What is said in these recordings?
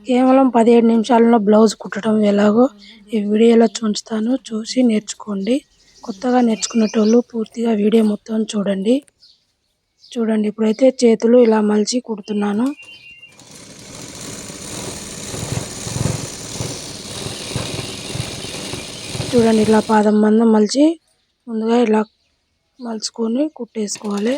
కేవలం 17 నిమిషాల్లో బ్లౌజ్ కుట్టడం ఎలాగో ఈ వీడియోలో చూస్తాను. చూసి నేర్చుకోండి. కొత్తగా నేర్చుకునేటోళ్ళు పూర్తిగా వీడియో మొత్తం చూడండి. ఇప్పుడైతే చేతులు ఇలా మలిచి కుడుతున్నాను. చూడండి, ఇలా పాదం మందం మలిచి ముందుగా ఇలా మలుచుకొని కుట్టేసుకోవాలి.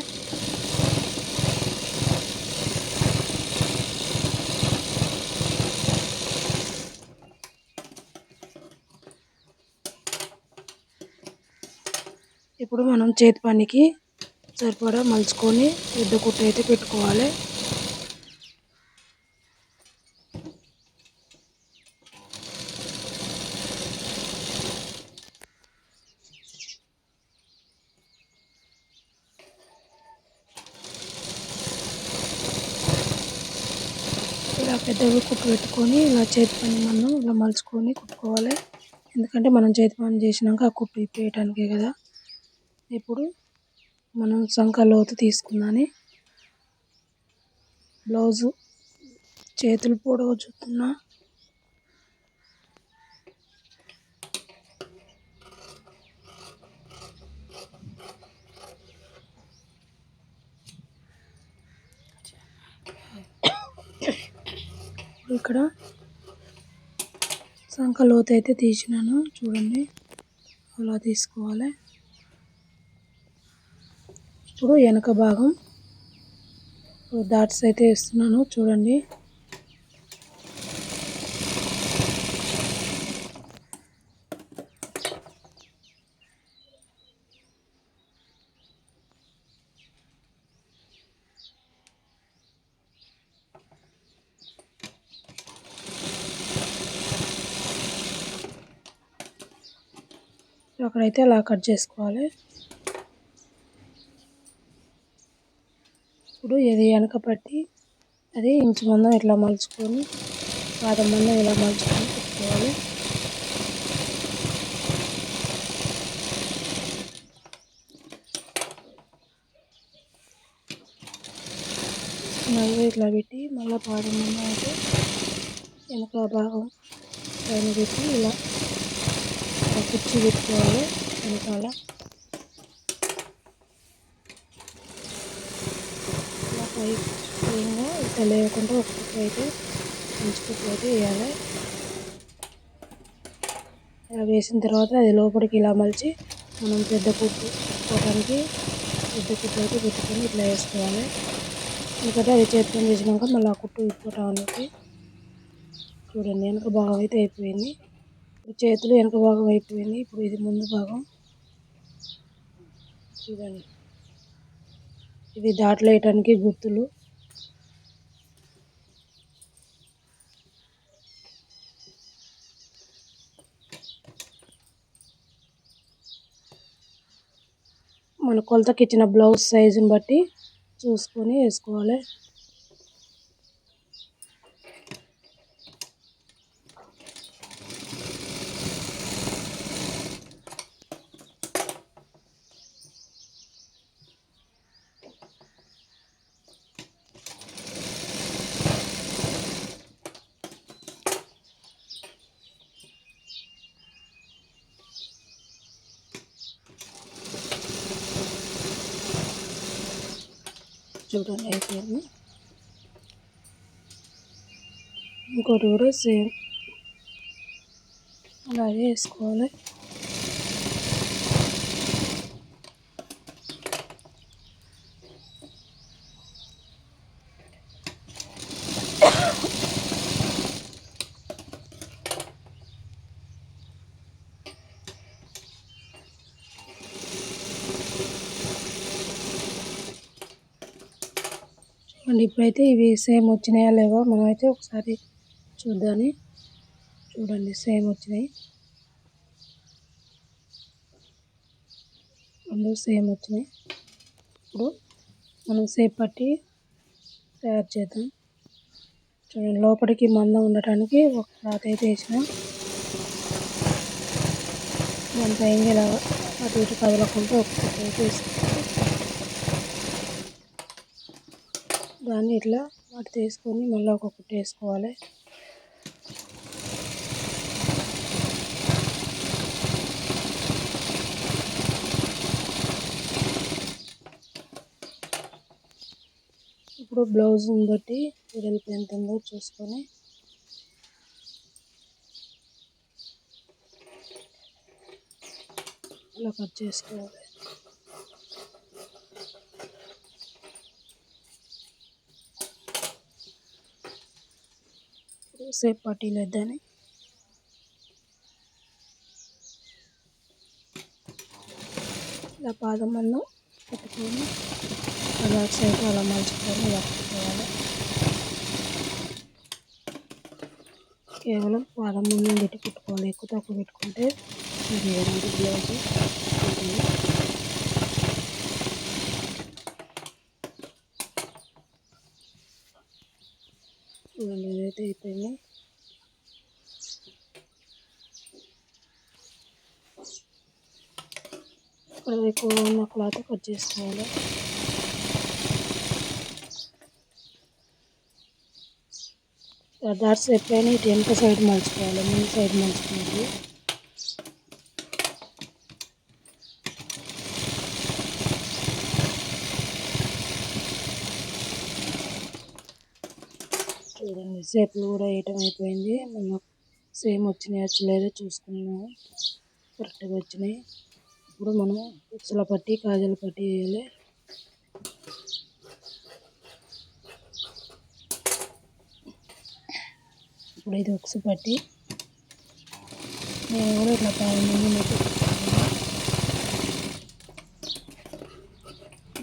ఇప్పుడు మనం చేతి పనికి సరిపడా మలుచుకొని పెద్ద కుట్టు అయితే పెట్టుకోవాలి. ఇలా పెద్దగా కుట్టు పెట్టుకొని ఇలా చేతి పని మనం ఇలా మలుచుకొని కుట్టుకోవాలి. ఎందుకంటే మనం చేతి పని చేసినాక ఆ కుట్టు ఇప్పేయటానికే కదా. ఇప్పుడు మనం సంక లోతు తీసుకుందాని బ్లౌజు చేతులు పొడవు చూస్తున్నా. ఇక్కడ సంక లోతు అయితే తీసినాను, చూడండి అలా తీసుకోవాలి. ఇప్పుడు వెనక భాగం డాట్స్ అయితే వేస్తున్నాను, చూడండి. అక్కడైతే అలా కట్ చేసుకోవాలి. ఇప్పుడు ఇది వెనక పట్టి అది ఇంచు మందం ఇట్లా మలుచుకొని పాదం మందం ఇలా మలుచుకొని పెట్టుకోవాలి. మళ్ళీ ఇట్లా పెట్టి మళ్ళీ పాదం మందం అయితే వెనక భాగం పైన పెట్టి ఇలా కుర్చీ పెట్టుకోవాలి. వెనకాల ఇలా పైగా ఇట్లా లేకుండా ఒక కుట్టు అయితే మంచి కుట్టు అయితే వేయాలి. ఇలా వేసిన తర్వాత అది లోపలికి ఇలా మలిచి మనం పెద్ద కుట్టు పెట్టుకోవడానికి పెద్ద కుట్టు అయితే పెట్టుకొని ఇట్లా వేసుకోవాలి. ఎందుకంటే అది చేతితో చేసినాక మళ్ళీ ఆ కుట్టు విప్పుకోవడానికి. చూడండి, వెనక భాగం అయితే అయిపోయింది. ఇప్పుడు చేతులు వెనక భాగం అయిపోయింది. ఇప్పుడు ఇది ముందు భాగం. చూడండి, ఇవి దాంట్లో వేయటానికి గుర్తులు. మన కొలతకి ఇచ్చిన బ్లౌజ్ సైజుని బట్టి చూసుకొని వేసుకోవాలి. చూడండి, అయిపోయింది. ఇంకోటి కూడా సేమ్ అలాగే వేసుకోవాలి. ఇప్పుడైతే ఇవి సేమ్ వచ్చినాయా లేవో మనమైతే ఒకసారి చూద్దాని. చూడండి, సేమ్ వచ్చినాయి, రెండు సేమ్ వచ్చినాయి. ఇప్పుడు మనం సేప్ పట్టి తయారు చేద్దాం. చూడండి, లోపలికి మందం ఉండటానికి ఒక క్లాత్ అయితే వేసినాం. దాని పైన ఇలా అటు ఇటు కదలకుండా ఒక కుట్టు అయితే వేసుకోవాలి. దాన్ని ఇట్లా వాటి తీసుకొని మళ్ళీ ఒక కుట్టు వేసుకోవాలి. ఇప్పుడు బ్లౌజ్ని బట్టి వెడల్పు ఎంత ఉందో చూసుకొని ఇలా కట్ చేసుకోవాలి. సేప్ పట్టీలు వేద్దని ఇలా పాదం మందం పెట్టుకొని అలా సైడ్ అలా మలుచుకొని ఇలా పెట్టుకోవాలి. కేవలం పాదం మందం పెట్టి కుట్టుకోవాలి. ఎక్కువ తక్కువ పెట్టుకుంటే బ్లౌజ్ చూడండి. ఏదైతే అయిపోయింది. ఇక్కడ ఎక్కువ ఉన్న క్లాత్ కట్ చేసుకోవాలి. డాట్స్ ఎప్పుడైనా ఇటు వెనక సైడ్ మలుచుకోవాలి, ముందు సైడ్ మలుచుకోవాలి. చూడండి, షేప్లు కూడా వేయటం అయిపోయింది. మనం సేమ్ వచ్చినాయి వచ్చలేదో చూసుకున్నాము. కరెక్ట్గా వచ్చినాయి. ఇప్పుడు మనం ఉక్సుల పట్టి కాజల పట్టి వేయాలి. ఇప్పుడు ఇది ఉక్సు పట్టి నేను కూడా ఇట్లా పాదం మంది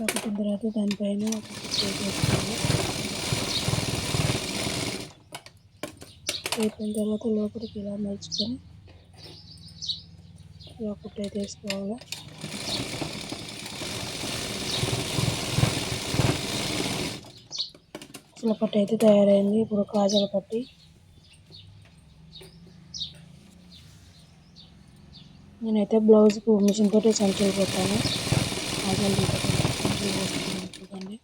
ఒకటి తర్వాత దానిపైన వేసుకోవాలి. వేసిన తర్వాత లోపలికి ఇలా మలుచుకొని ఇలా కుట్టయితే వేసుకోవాలి. ఉక్సుల పట్టి అయితే తయారైంది. ఇప్పుడు కాజల పట్టి నేనైతే బ్లౌజ్కు మిషన్ తోటి సంచులు పెట్టాను. కాజల్ సంచులు పోసుకున్నాను. చూడండి,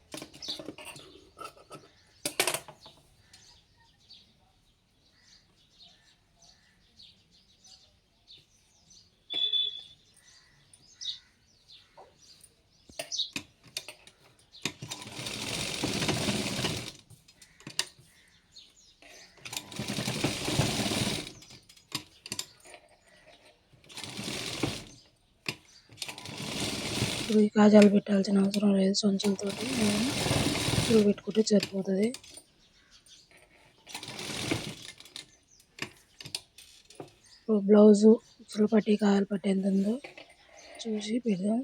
ఇప్పుడు ఈ కాజాలు పెట్టాల్సిన అవసరం లేదు. సంచులతోటి సంచులు పెట్టుకుంటే సరిపోతుంది. ఇప్పుడు బ్లౌజు ఉక్సుల పట్టి కాజల పట్టి ఎంత ఉందో చూసి పెడదాం.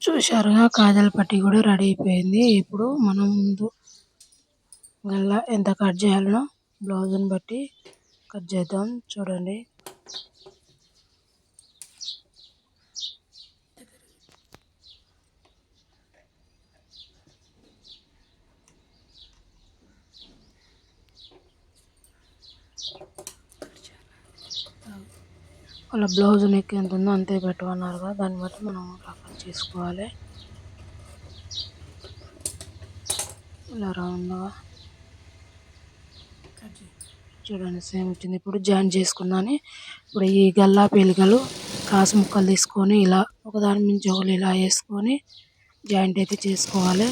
చూశారుగా, కాజల పట్టి కూడా రెడీ అయిపోయింది. ఇప్పుడు మనం ముందు గల్లా ఎంత కట్ చేయాలనో బ్లౌజ్ని బట్టి కట్ చేద్దాం. చూడండి, వాళ్ళ బ్లౌజ్ నెక్ ఎంత ఉందో అంతే పెట్టమన్నారుగా, దాన్ని బట్టి మనం కట్ చేసుకోవాలి. ఇలా రౌండ్గా చూడండి, సేమ్ వచ్చింది. ఇప్పుడు జాయిన్ చేసుకున్నాను. ఇప్పుడు ఈ గల్లా పేలికలు క్రాస్ ముక్కలు తీసుకొని ఇలా ఒకదాని మించి ఒకటి ఇలా వేసుకొని జాయింట్ అయితే చేసుకోవాలి.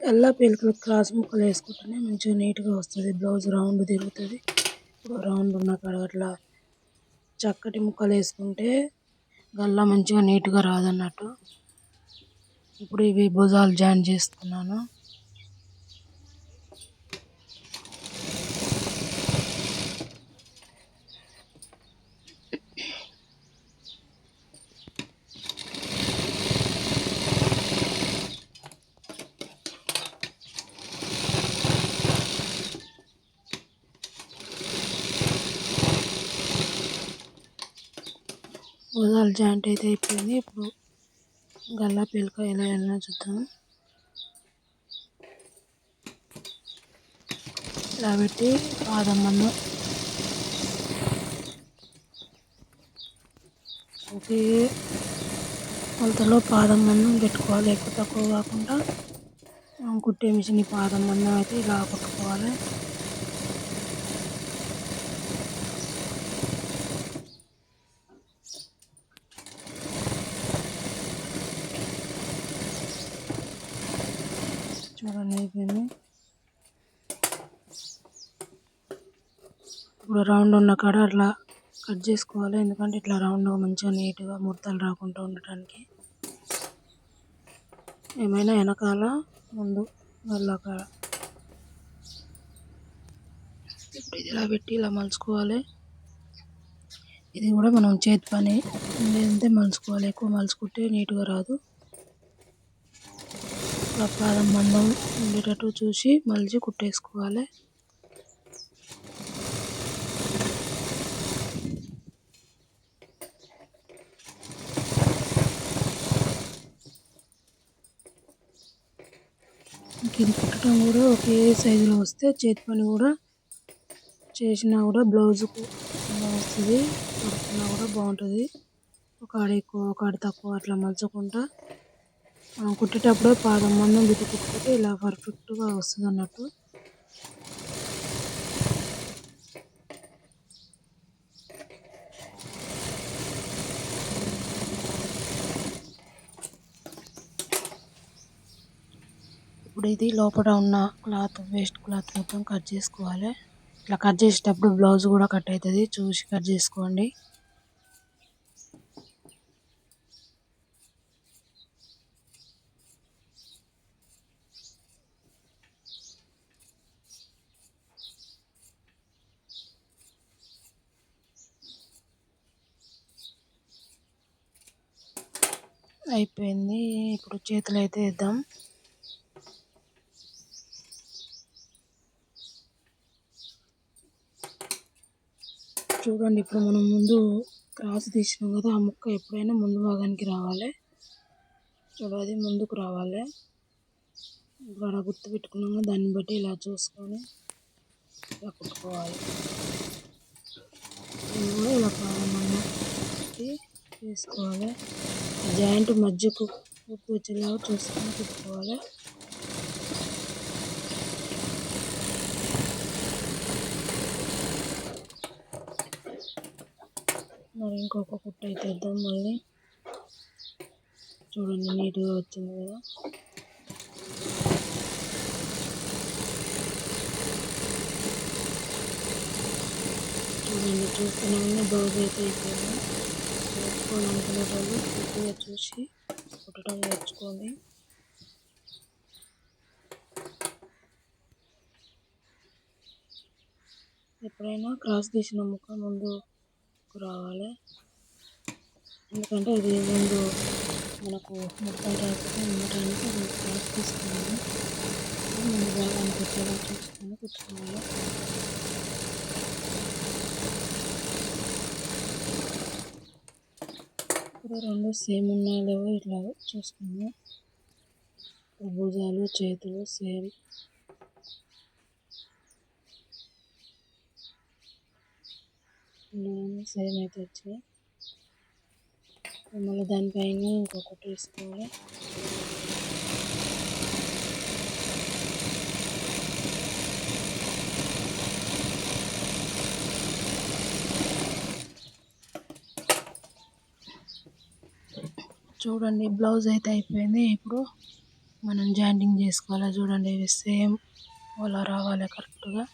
గల్లా పేలికలు క్రాస్ ముక్కలు వేసుకుంటేనే మంచిగా నీట్గా వస్తుంది. బ్లౌజ్ రౌండ్ తిరుగుతుంది. ఇప్పుడు రౌండ్ ఉన్న కాడ అట్లా చక్కటి ముక్కలు వేసుకుంటే గల్లా మంచిగా నీట్గా రాదన్నట్టు. ఇప్పుడు ఇవి భుజాలు జాయిన్ చేస్తున్నాను. భుజాలు జాయింట్ అయితే అయిపోయింది. ఇప్పుడు గల్లా పీలక ఎలా వెళ్ళినా చూద్దాం. ఇలా పెట్టి పాదం మందం ఒకే కొలతలో పాదం మందం పెట్టుకోవాలి. ఎక్కువ తక్కువ కాకుండా కుట్టే మిషన్ పాదం మందం అయితే ఇలా కుట్టుకోవాలి. చూడండి అయిపోయింది. ఇప్పుడు రౌండ్ ఉన్న కాడ అట్లా కట్ చేసుకోవాలి. ఎందుకంటే ఇట్లా రౌండ్గా మంచిగా నీట్గా ముడతలు రాకుండా ఉండటానికి. ఏమైనా వెనకాల ముందు గల్లా కాడ ఇప్పుడు ఇది ఇలా పెట్టి ఇలా మలుచుకోవాలి. ఇది కూడా మనం చేతి పని లేదంటే మలుచుకోవాలి. ఎక్కువ మలుచుకుంటే నీట్గా రాదు. పాదం మందం ఉండేటట్టు చూసి మలిచి కుట్టేసుకోవాలి. ఇది కుట్టడం కూడా ఒకే సైజులో వస్తే చేతి పని కూడా చేసినా కూడా బ్లౌజుకు వస్తుంది. కుట్టుకున్నా కూడా బాగుంటుంది. ఒక ఆడ ఎక్కువ ఒక ఆడ తక్కువ అట్లా మలచకుండా మనం కుట్టేటప్పుడు పాదం మందం బిడ్డ కుట్టుకుంటే ఇలా పర్ఫెక్ట్గా వస్తుంది అన్నట్టు. ఇప్పుడు ఇది లోపల ఉన్న క్లాత్ వేస్ట్ క్లాత్ మొత్తం కట్ చేసుకోవాలి. ఇట్లా కట్ చేసేటప్పుడు బ్లౌజ్ కూడా కట్ అవుతుంది. చూసి కట్ చేసుకోండి. అయిపోయింది. ఇప్పుడు చేతులు అయితే వేద్దాం. చూడండి ఇప్పుడు మనం ముందు క్రాస్ తీసినాం కదా, ఆ ముక్క ఎప్పుడైనా ముందు భాగానికి రావాలి. చూడాలి ముందుకు రావాలి. ఇప్పుడు అలా గుర్తు పెట్టుకున్నాము. దాన్ని బట్టి ఇలా చూసుకొని ఇలా కుట్టుకోవాలి. ఇది కూడా ఇలా పాదం మందం పెట్టి వేసుకోవాలి. జాయింట్ మధ్యకు ఉప్పు వచ్చేలాగా చూసుకొని కుట్టుకోవాలి. మరి ఇంకొక కుట్టు అయితే వేద్దాం మళ్ళీ. చూడండి నీట్గా వచ్చింది కదా. చూడండి చూస్తున్నామని బ్లౌజ్ అయితే అయిపోయింది. నేర్చుకోవాలనుకునే వాళ్ళు పూర్తిగా చూసి కుట్టడం నేర్చుకోండి. ఎప్పుడైనా క్రాస్ తీసిన ముక్క ముందుకు రావాలి. ఎందుకంటే అది ముందు మనకు ముక్కలు రాకపోతే ఉండటానికి అది క్రాస్ తీసుకున్నాము. ముందు భాగానికి వచ్చేలా చూసుకొని కుట్టుకోవాలి. ఇప్పుడు రెండు సేమ్ ఉన్నాయో లేవో ఇట్లా చూసుకున్నాము. భుజాలు చేతులు సేమ్. సేమ్ అయితే వచ్చినాయి. మళ్ళీ దానిపైన ఇంకొకటి వేసుకోవాలి. చూడండి బ్లౌజ్ అయితే అయిపోయింది. ఇప్పుడు మనం జాయింటింగ్ చేసుకోవాలి. చూడండి ఇవి సేమ్ అలా రావాలి కరెక్ట్గా.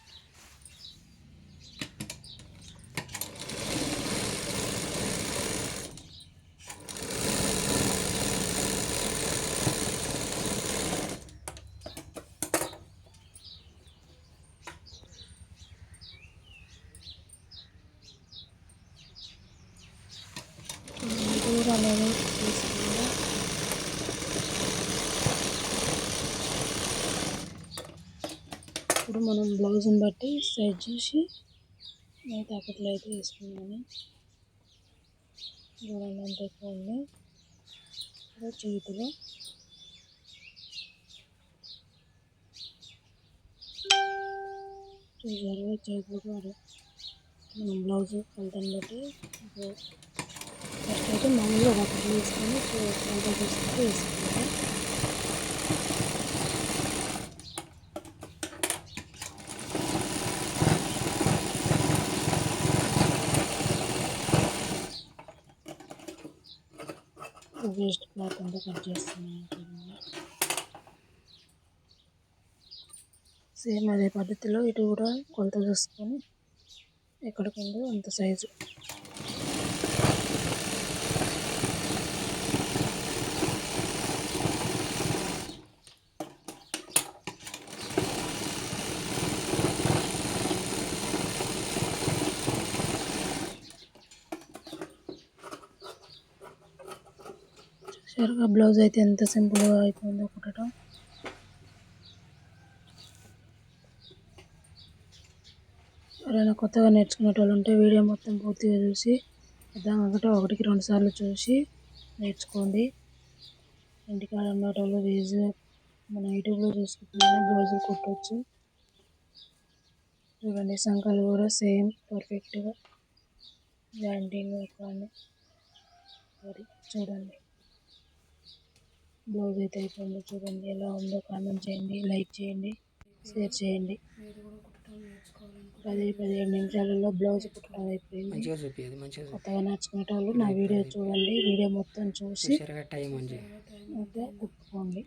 అలాగే తీసుకోవాలి. ఇప్పుడు మనం బ్లౌజ్ని బట్టి సైజ్ చూసి తాకట్లు అయితే వేసుకున్నాము. చూడండి ఎంత ఎక్కువ ఉంది. చేతులు చూసారు, చేతులకు మనం బ్లౌజ్ కొలతని బట్టి ఫస్ట్ అయితే మామూలుగా రబ్బర్ తీసుకొని కొలత తీసుకుంటే వేసుకోవాలి. వేస్ట్ క్లాత్ అంతా కట్ చేస్తున్నాను. సేమ్ అదే పద్ధతిలో ఇటు కూడా కొలత చూసుకొని ఎక్కడికి ఉందో అంత సైజు చూసారుగా. బ్లౌజ్ అయితే ఎంత సింపుల్గా అయిపోయిందో కుట్టడం. ఎవరైనా కొత్తగా నేర్చుకునేటోళ్ళు ఉంటే వీడియో మొత్తం పూర్తిగా చూసి అర్థం కాకపోతే 1-2 సార్లు చూసి నేర్చుకోండి. ఇంటికాడ ఉండేటోళ్ళు ఈజీగా మన యూట్యూబ్లో చూసుకుంటున్నాను బ్లౌజులు కుట్టవచ్చు. చూడండి, సంకలు కూడా సేమ్ పర్ఫెక్ట్గా జాయింటింగ్ కానీ చూడండి. బ్లౌజ్ అయితే అయిపోయింది. చూడండి ఎలా ఉందో కామెంట్ చేయండి, లైక్ చేయండి, షేర్ చేయండి. 10-15 నిమిషాలలో బ్లౌజ్ కుట్టడం అయిపోయింది. కొత్తగా నేర్చుకునేటోళ్ళు నా వీడియో చూడండి, వీడియో మొత్తం చూసి కుట్టుకోండి.